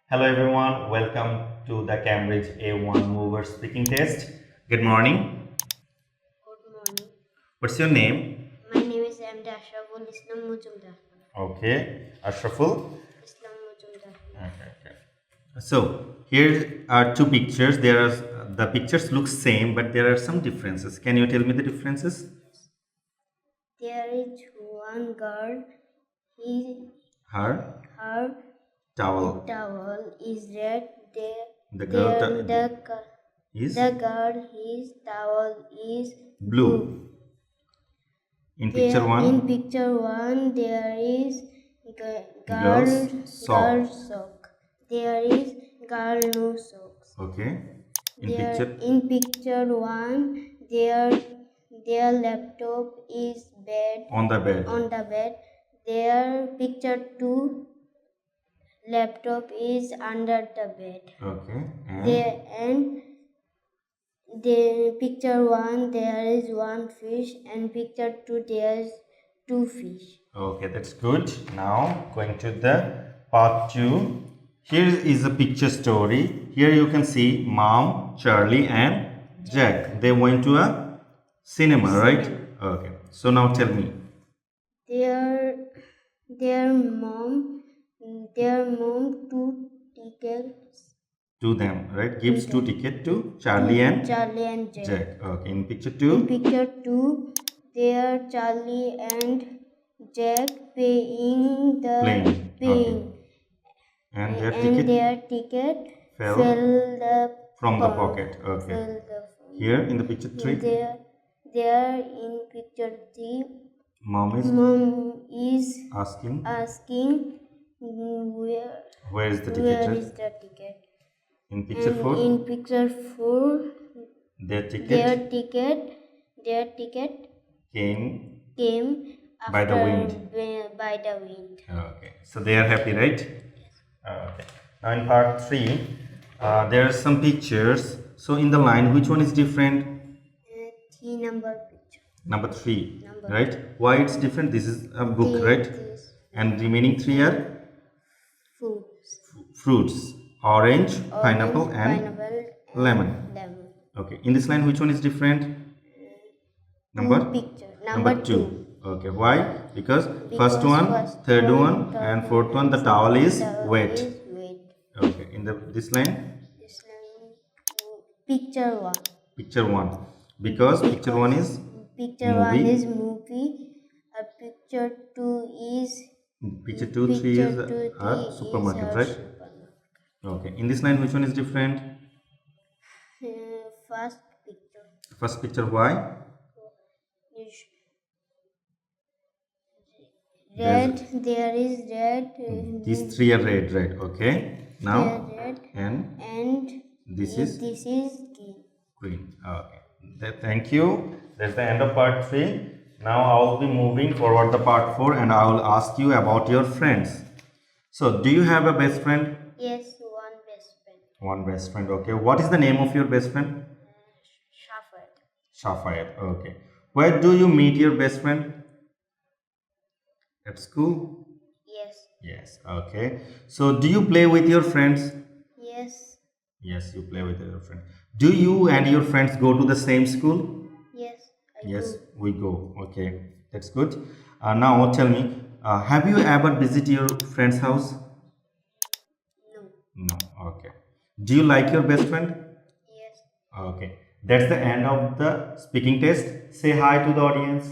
Hello everyone, welcome to the Cambridge A1 Mover speaking test. Good morning. Good morning. What's your name? My name is M. Ashraful Islam Mujumdar. Okay, Ashraful. Islam Mujumdar. Okay. So here are two pictures. There are the pictures look same, but there are some differences. Can you tell me the differences? There is one girl. He, Her her towel. towel is red. The girl is The girl, his towel is blue. blue. In picture In one, picture one, there is girl's girl sock. sock. There is girl no socks. Okay. In There picture in picture one, their laptop is on the bed. on the bed. Their picture two, laptop is under the bed. Okay. And There and the picture one, there is one fish, and picture two, there is two fish. okay, that's good. Now going to the part two. Here is a picture story. Here you can see Mom, Charlie, and Jack. They went to a cinema, right? Okay. So now tell me. Their their mom their mom two tickets To them, right? Gives two ticket to Charlie and Charlie and Jack. Jack. Okay. In picture In two, picture two, there Charlie and Jack Playing. paying, and their and ticket their ticket fell fell the from the pond, pocket. Okay. fell the pond. Here in the picture three, There in picture three, Mom is mom is asking where is the ticket, where right? is the ticket. In picture And 4, in picture four, their ticket their ticket came came by the after wind. by the wind. Okay, so they are happy, right? Okay. Now in part 3, there are some pictures. So in the line, which one is different? Three number picture. Number 3, Number right? Why it's different? This is a book, Three, right? this And remaining 3 are fruits. fruits: orange, pineapple, Orange, and pineapple, lemon. and lemon. Okay. In this line, which one is different? Number Picture. number Number 2. Okay, why? Because first Because one, first third one, one, third and fourth one, the and towel is towel wet. is wet. Okay, in the this line, This line, picture one. picture 1. Because picture 1 is Picture one is movie, movie. Picture two is picture 2, 3 is two, our three is supermarket, our right? supermarket. Okay, in this line, which one is different? First picture First picture, why? is There's red. There is red. these 3 are red, right? Okay, They are now red, and and this is this is green. green. Okay. Thank you. That's the end of part 3. Now I will be moving forward the part 4 and I will ask you about your friends. So, do you have a best friend? Yes, one best friend. One best friend. Okay. What is the name of your best friend? Shafat. Shafayat. Okay. Where do you meet your best friend? At school? Yes. Yes. Okay. So, do you play with your friends? Yes. Yes, you play with your friends. Do you and your friends go to the same school? Yes. I Yes, do. we go. Okay, that's good. Now tell me, have you ever visited your friend's house? No. No. Okay. Do you like your best friend? Yes. Okay. That's the end of the speaking test. Say hi to the audience.